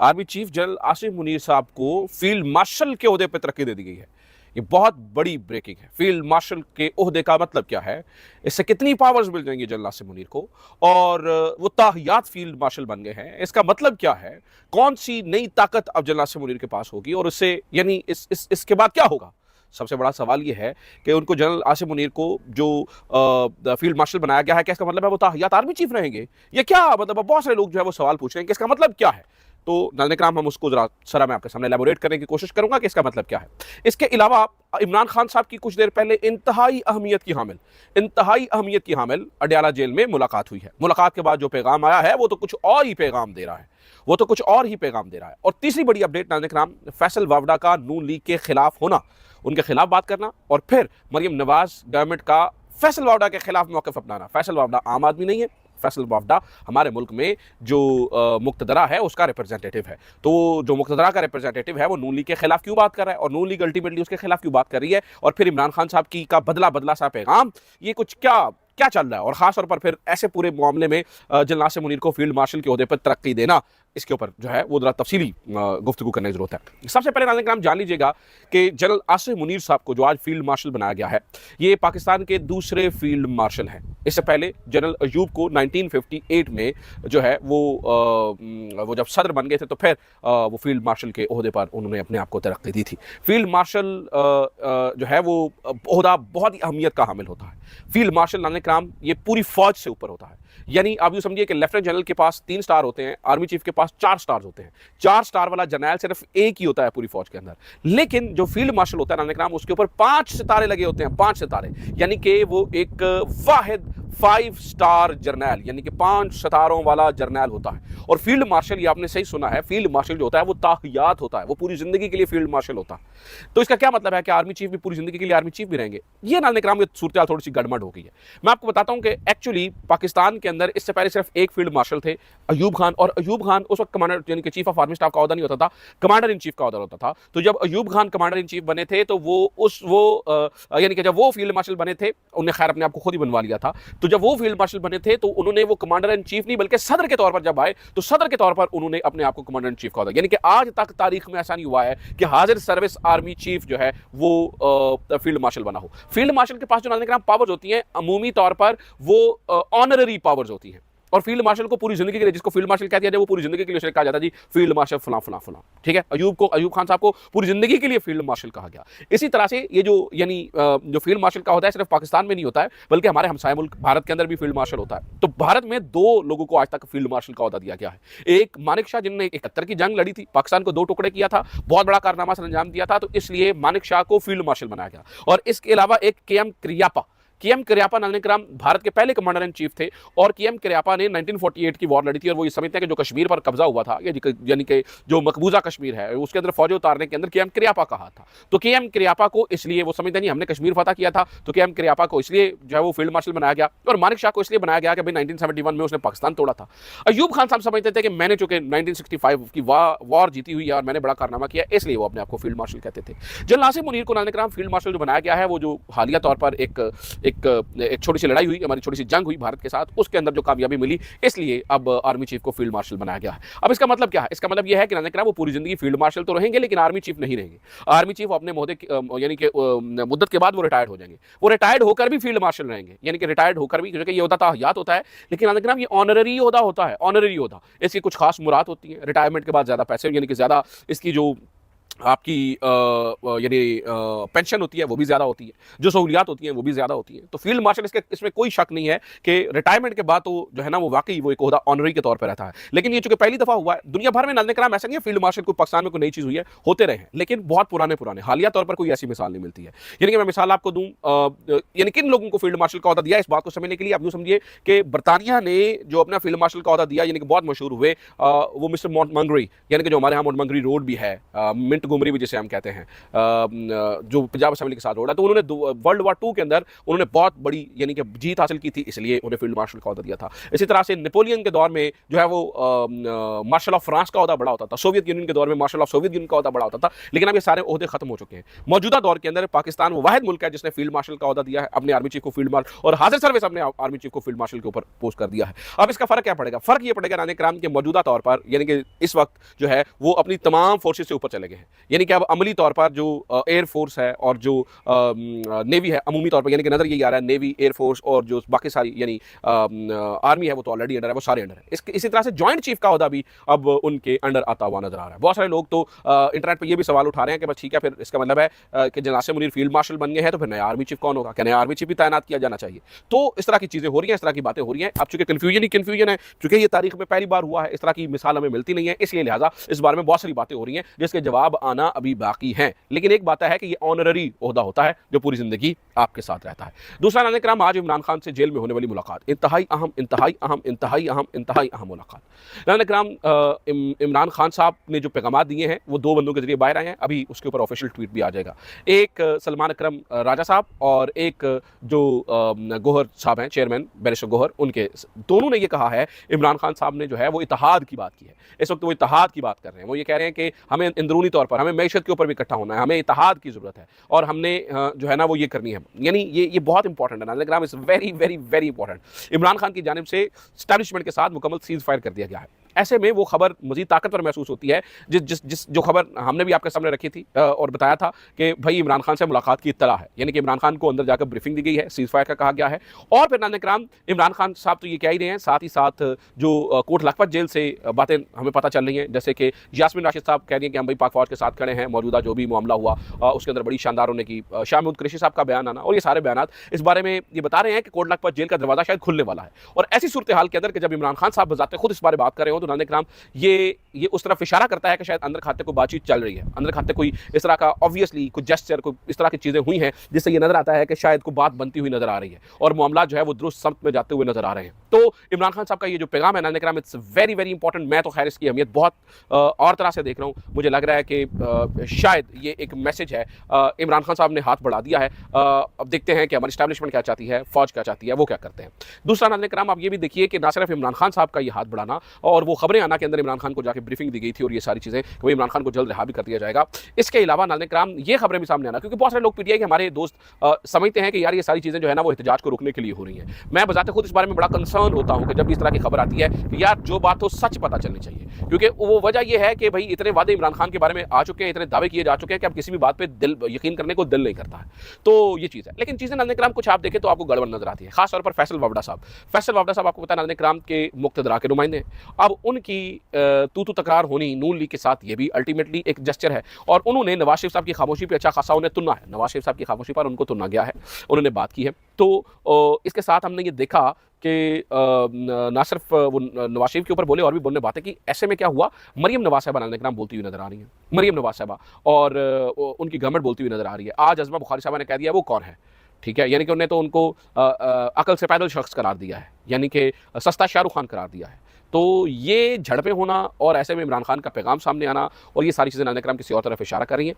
Army chief general Asim Munir साहब को field marshal के ओहदे पर तरक्की दे दी गई है। ये बहुत बड़ी ब्रेकिंग है। फील्ड मार्शल के ओहदे का मतलब क्या है, इससे कितनी पावर्स मिल जाएंगी जनरल आसिम मुनीर को, और वो ताहियात फील्ड मार्शल बन गए हैं, इसका मतलब क्या है, कौन सी नई ताकत अब जनरल आसिम मुनीर के पास होगी, और इससे यानी इसके बाद क्या होगा। सबसे बड़ा सवाल यह है कि उनको जनरल आसिम मुनीर को जो फील्ड मार्शल बनाया गया है, क्या इसका मतलब है वो ताहियात आर्मी चीफ रहेंगे, ये क्या मतलब। बहुत सारे लोग जो है वो सवाल पूछ रहे हैं कि इसका मतलब क्या है। तो नाज़रीन इकराम, हम उसको जरा सरा मैं आपके सामने एलैबोरेट करने की कोशिश करूंगा कि इसका मतलब क्या है। इसके अलावा इमरान खान साहब की कुछ देर पहले इंतहाई अहमियत की हामिल अडयाला जेल में मुलाकात हुई है। मुलाकात के बाद जो पैगाम आया है वो तो कुछ और ही पैगाम दे रहा है। और तीसरी बड़ी अपडेट नाज़रीन इकराम, फैसल वावड़ा का नून लीग के खिलाफ होना, उनके खिलाफ बात करना, और फिर मरियम नवाज गवर्नमेंट का फैसल वावड़ा के खिलाफ मौक़िफ़ अपनाना। फैसल वावड़ा आम आदमी नहीं है, फैसल वावड़ा हमारे मुल्क में जो मुक्तदरा है उसका रिप्रेजेंटेटिव है। तो जो मुक्तदरा का रिप्रेजेंटेटिव है वो नून लीग के खिलाफ क्यों बात कर रहा है, और नून लीग अल्टीमेटली उसके खिलाफ क्यों बात कर रही है, और फिर इमरान खान साहब की का बदला सा पैगाम, ये कुछ क्या चल रहा है। और खास तौर पर फिर ऐसे पूरे मामले में जनरल आसिम मुनीर को फील्ड मार्शल के ओहदे पर तरक्की देना, इसके ऊपर जो है वो जरा तफसीली गुफ्तगू करने की जरूरत है। सबसे पहले नाज़रीन इकराम, जान लीजिएगा कि जनरल आसिम मुनीर साहब को जो आज फील्ड मार्शल बनाया गया है, ये पाकिस्तान के दूसरे फील्ड मार्शल हैं। इससे पहले जनरल अयूब को 1958 में जो है वो जब सदर बन गए थे तो फिर वो फील्ड मार्शल के ओहदे पर उन्होंने अपने आप को तरक्की दी थी। फील्ड मार्शल जो है वो ओहदा बहुत ही अहमियत का हामिल होता है। फील्ड मार्शल नाज़रीन इकराम ये पूरी फौज से ऊपर होता है। यानी आप यूँ समझिए कि लेफ्टिनेंट जनरल के पास 3 स्टार होते हैं, आर्मी चीफ के पास 4 स्टार्स होते हैं। 4 स्टार वाला जर्नल सिर्फ एक ही होता है पूरी फौज के अंदर। लेकिन जो फील्ड मार्शल होता है नाज़रीन इकराम, उसके ऊपर 5 सितारे लगे होते हैं, 5 सितारे, यानी कि वो एक वाहिद 5 स्टार जर्नल, यानी कि 5 सितारों वाला जर्नल होता है। और फील्ड मार्शल, ये आपने सही सुना है, फील्ड मार्शल जो होता है वो ताहियात होता है, वो पूरी जिंदगी के लिए फील्ड मार्शल होता है। तो इसका क्या मतलब है कि आर्मी चीफ भी पूरी जिंदगी के लिए आर्मी चीफ भी रहेंगे। ये नाज़रीन इकराम, ये सूरत थोड़ी सी गड़बड़ हो गई है। मैं आपको बताता हूं कि एक्चुअली पाकिस्तान के अंदर इससे पहले सिर्फ एक फील्ड मार्शल थे, अयूब खान। और अयूब खान उस वक्त कमांडर यानी कि चीफ ऑफ आर्मी स्टाफ का ओहदा नहीं होता था, कमांडर इन चीफ का ओहदा होता था। तो जब Ayub Khan commander in chief बने थे तो यानी कि जब वो फील्ड मार्शल बने थे, उन्हें खैर अपने आप को खुद ही बनवा लिया था। तो जब वो फील्ड मार्शल बने थे तो उन्होंने वो कमांडर इन चीफ नहीं बल्कि सदर के तौर पर जब आए तो सदर के तौर पर उन्होंने अपने आप को कमांडर इन चीफ का ओहदा, यानी कि आज तक तारीख में ऐसा नहीं हुआ है कि हाजिर सर्विस आर्मी चीफ जो है वो फील्ड मार्शल बना हो। फील्ड मार्शल के पास जो नाज़रीन इकराम पावर्स होती हैं, अमूमी तौर पर वो ऑनररी पावर्स होती हैं। और फील्ड मार्शल को पूरी जिंदगी के लिए, जिसको फील्ड मार्शल कह दिया जाए, वो पूरी जिंदगी के लिए उसे कहा जाता है जी फील्ड मार्शल फलां फलां फलां, ठीक है। अयूब खान साहब को पूरी जिंदगी के लिए फील्ड मार्शल कहा गया। इसी तरह से ये जो फील्ड मार्शल का होता है सिर्फ पाकिस्तान में नहीं होता है, बल्कि हमारे हमसाय मुल्क भारत के अंदर भी फील्ड मार्शल होता है। तो भारत में 2 लोगों को आज तक फील्ड मार्शल का ओहदा दिया गया है। एक मानिक शाह, जिन्होंने 71 की जंग लड़ी थी, पाकिस्तान को 2 टुकड़े किया था, बहुत बड़ा कारनामा सर अंजाम दिया था, तो इसलिए मानिक शाह को फील्ड मार्शल बनाया गया। और इसके अलावा एक के एम करियप्पा नाज़रीन इकराम भारत के पहले कमांडर इन चीफ थे। और के एम करियप्पा ने 1948 की वॉर लड़ी थी, और वो ये समझते हैं कि जो कश्मीर पर कब्जा हुआ था, यानी कि जो मकबूजा कश्मीर है, उसके अंदर फौजें उतारने के अंदर के एम करियप्पा का हाथ था। तो के एम करियप्पा को इसलिए वो समझते नहीं हमने कश्मीर फतह किया था, तो के एम करियप्पा को इसलिए जो है वो फील्ड मार्शल बनाया गया। और मानिक शाह को इसलिए बनाया गया कि भाई 1971 में उसने पाकिस्तान तोड़ा था। अयूब खान साहब समझते थे कि मैंने चूंकि 1965 की वॉर जीती हुई है और मैंने बड़ा कारनामा किया, इसलिए वो अपने आप को फील्ड मार्शल कहते थे। जनरल आसिम मुनीर को नाज़रीन इकराम फील्ड मार्शल जो बनाया गया है, वो जो हालिया तौर पर एक छोटी सी लड़ाई हुई, हमारी छोटी सी जंग हुई भारत के साथ, उसके अंदर जो कामयाबी मिली, इसलिए अब आर्मी चीफ को फील्ड मार्शल बनाया गया है। अब इसका मतलब क्या है? इसका मतलब यह है कि नाज़रीन इकराम वो पूरी जिंदगी फील्ड मार्शल तो रहेंगे, लेकिन आर्मी चीफ नहीं रहेंगे। आर्मी चीफ अपने मोहदे यानी कि मुद्दत के बाद वो रिटायर्ड हो जाएंगे। वो रिटायर्ड होकर भी फील्ड मार्शल रहेंगे, यानी कि रिटायर्ड होकर भी, क्योंकि ये होता ताहियात होता है, लेकिन नाज़रीन इकराम ये ऑनररी ओहदा होता है, ऑनररी ओहदा। इसकी कुछ खास मुराद होती है, रिटायरमेंट के बाद ज़्यादा पैसे, यानी कि ज़्यादा इसकी जो आपकी यानी पेंशन होती है वो भी ज़्यादा होती है, जो सहूलियात होती हैं वो भी ज़्यादा होती हैं। तो फील्ड मार्शल इसमें कोई शक नहीं है कि रिटायरमेंट के बाद तो जो है ना वो वाकई वो एक ओहदा ऑनरी के तौर पर रहता है। लेकिन ये चूंकि पहली दफ़ा हुआ है दुनिया भर में, नाज़रीन इकराम ऐसा नहीं है फील्ड मार्शल को पाकिस्तान में कोई नई चीज़ हुई है, होते रहे हैं, लेकिन बहुत पुराने हालिया तौर पर कोई ऐसी मिसाल नहीं मिलती है। यानी कि मैं मिसाल आपको दूँ, यानी किन लोगों को फील्ड मार्शल का ओहदा दिया, इस बात को समझने के लिए आप यूँ समझिए कि बरतानिया ने जो अपना फील्ड मार्शल का ओहदा दिया, यानी कि बहुत मशहूर हुए, वो मिस्टर मॉन्टगोमरी, यानी कि जो हमारे यहाँ मॉन्टगोमरी रोड भी है, मिंट गोमरी भी जिसे हम कहते हैं, जो पंजाब असेंबली के साथ जोड़ा, तो उन्होंने वर्ल्ड वॉर 2 के अंदर उन्होंने बहुत बड़ी यानी कि जीत हासिल की थी, इसलिए उन्हें फील्ड मार्शल का ओहदा दिया था। इसी तरह से नेपोलियन के दौर में जो है वो मार्शल ऑफ फ्रांस का ओहदा बड़ा होता था, सोवियत यूनियन के दौर में मार्शल ऑफ सोवियत यूनियन का ओहदा बड़ा होता था, लेकिन अब ये सारे ओहदे खत्म हो चुके हैं। मौजूदा दौर के अंदर पाकिस्तान वो वाहिद मुल्क है जिसने फील्ड मार्शल का ओहदा दिया है, अपने आर्मी चीफ को फील्ड मार्शल, और हाजिर सर्विस अपने आर्मी चीफ को फील्ड मार्शल के ऊपर पोस्ट कर दिया है। अब इसका फर्क क्या पड़ेगा? फर्क ये पड़ेगा नाज़रीन किराम के मौजूदा तौर पर यानी कि इस वक्त जो है वो अपनी तमाम फोर्सेस से ऊपर चले गए हैं, यानी कि अब अमली तौर पर जो एयर फोर्स है और जो नेवी है, अमूमी तौर पर यानी कि नजर ये आ रहा है नेवी, एयर फोर्स और जो बाकी सारी यानी आर्मी है वो तो ऑलरेडी अंडर है, वो सारे अंडर है। इसी तरह से जॉइंट चीफ का ओहदा भी अब उनके अंडर आता हुआ नजर आ रहा है। बहुत सारे लोग तो इंटरनेट पर ये भी सवाल उठा रहे हैं कि बस ठीक है, फिर इसका मतलब है कि जनाब से मुनीर फील्ड मार्शल बन गए हैं तो फिर नया आर्मी चीफ कौन होगा? क्या नया आर्मी चीफ भी तैनात किया जाना चाहिए? तो इस तरह की चीजें हो रही हैं, इस तरह की बातें हो रही हैं। अब चूंकि कन्फ्यूजन ही कन्फ्यूजन है, चूंकि ये तारीख में पहली बार हुआ है, इस तरह की मिसाल हमें मिलती नहीं है, इसलिए लिहाजा इस बारे में बहुत सारी बातें हो रही हैं जिसके जवाब आना अभी बाकी हैं। लेकिन एक बात है कि ये ऑनररी ओहदा होता है जो पूरी जिंदगी आपके साथ रहता है। दूसरा नाज़रीन किराम, आज इमरान खान से जेल में होने वाली मुलाकात, इंतहाई अहम, इंतहाई अहम, इंतहाई अहम, इंतहाई अहम मुलाकात। नाज़रीन किराम, इमरान खान साहब ने जो पैगाम दिए हैं वो दो बंदों के जरिए बाहर आए हैं, अभी उसके ऊपर ऑफिशियल ट्वीट भी आ जाएगा। एक सलमान अकरम राजा साहब और एक जो गोहर साहब हैं, चेयरमैन बैरिस्टर गोहर, उनके दोनों ने ये कहा है, इमरान खान साहब ने जो है वो इत्तेहाद की बात की है। इस वक्त वो इत्तेहाद की बात कर रहे हैं, वो ये कह रहे हैं कि हमें अंदरूनी तौर पर, हमें मैशत के ऊपर भी इकट्ठा होना है, हमें इत्तेहाद की ज़रूरत है और हमने जो है ना वो ये करनी है। यानी ये बहुत इंपॉर्टेंट है नाज़रीन किराम, it's very very very important. Imran Khan की जानिब से एस्टैब्लिशमेंट के साथ मुकम्मल सीज फायर कर दिया गया है। ऐसे में वो खबर मजीद ताकतवर महसूस होती है जिस जो खबर हमने भी आपके सामने रखी थी और बताया था कि भाई इमरान खान से मुलाकात की इत्तला है, यानी कि इमरान खान को अंदर जाकर ब्रीफिंग दी गई है, सीज फायर का कहा गया है। और फिर नाज़रीन किराम, इमरान खान साहब तो ये कह ही रहे हैं, साथ ही साथ जो कोट लखपत जेल से बातें हमें पता चल रही हैं, जैसे कि यास्मीन राशिद साहब कह रही हैं कि हम भाई पाक फौज के साथ खड़े हैं, मौजूदा जो भी मामला हुआ उसके अंदर बड़ी शानदार होने की, शाह महमूद कुरैशी साहब का बयान आना, और ये सारे बयान इस बारे में ये बता रहे हैं कि कोट लखपत जेल का दरवाजा शायद खुलने वाला है। और ऐसी सूरत हाल के अंदर कि जब इमरान खान साहब बजाते खुद इस बारे बात कर रहे हो तो नाज़रीन किराम ये उस तरफ इशारा करता है कि शायद अंदर खाते को बातचीत चल रही है, अंदर खाते कोई इस तरह का ऑब्वियसली कोई जेस्चर, कोई इस तरह की चीज़ें हुई हैं जिससे ये नजर आता है कि शायद कोई बात बनती हुई नजर आ रही है और मामला जो है वो दुरुस्त समत में जाते हुए नजर आ रहे हैं। तो इमरान खान साहब का ये जो पैगाम है नाज़रीन किराम, इट्स वेरी वेरी इंपॉर्टेंट। मैं तो खैर इसकी अहमियत बहुत और तरह से देख रहा हूँ। मुझे लग रहा है कि शायद ये एक मैसेज है, इमरान खान साहब ने हाथ बढ़ा दिया है। अब देखते हैं कि हमारी एस्टैब्लिशमेंट क्या चाहती है, फौज क्या चाहती है, वो क्या करते हैं। दूसरा नाज़रीन किराम, आप ये भी देखिए कि ना सिर्फ इमरान खान साहब का ये हाथ बढ़ाना और वो खबरें आना के अंदर इमरान खान को जाके ब्रीफिंग दी गई थी और ये सारी चीज़ें कि इमरान खान को जल्द रिहा भी कर दिया जाएगा, इसके अलावा नाज़रीन किराम ये खबरें भी सामने आना, क्योंकि बहुत सारे लोग पीटीआई के हमारे दोस्त समझते हैं कि यार ये सारी चीज़ें जो है ना वो एहतजाज को रोकने के लिए हो रही हैं। मैं बजाते खुद इस बारे में बड़ा कंसर्न होता हूँ कि जब इस तरह की खबर आती है कि यार जो बात हो सच पता चलनी चाहिए, क्योंकि वो वजह यह है कि भाई इतने वादे इमरान खान के बारे में आ चुके हैं, इतने दावे किए जा चुके हैं कि अब किसी भी बात पर दिल यकीन करने को दिल नहीं करता है। तो ये चीज़ है, लेकिन चीज़ें नाज़रीन किराम कुछ आप देखें तो आपको गड़बड़ नजर आती है, खासतौर पर फैसल वावड़ा साहब। फैसल वावड़ा साहब आपको पता है नाज़रीन किराम के मुक्तदरा के नुमाइंदे, अब उनकी तू तकरार होनी नून लीग के साथ ये भी अल्टीमेटली एक जेस्चर है और उन्होंने नवाज शरीफ साहब की खामोशी पर अच्छा खासा उन्हें तुनना है, नवाज शरीफ साहब की खामोशी पर उनको तुनना गया है, उन्होंने बात की है। तो इसके साथ हमने ये देखा कि ना सिर्फ वो नवाज शरीफ के ऊपर बोले और भी बोलने बातें की। ऐसे में क्या हुआ, मरियम नवाज साहबा नाज़रीन किराम बोलती हुई नजर आ रही हैं, मरियम नवाज साहबा, और उनकी गवर्नमेंट बोलती हुई नजर आ रही है। आज अज़मा बुखारी साहबा ने कह दिया वो कौन है, ठीक है, यानी कि उन्होंने तो उनको अकल से पैदल शख्स करार दिया है, यानी कि सस्ता शाहरुख खान करार दिया है। तो ये झड़पें होना और ऐसे में इमरान खान का पैगाम सामने आना और ये सारी चीज़ें नाज़रीन किराम किसी और तरफ इशारा कर रही हैं।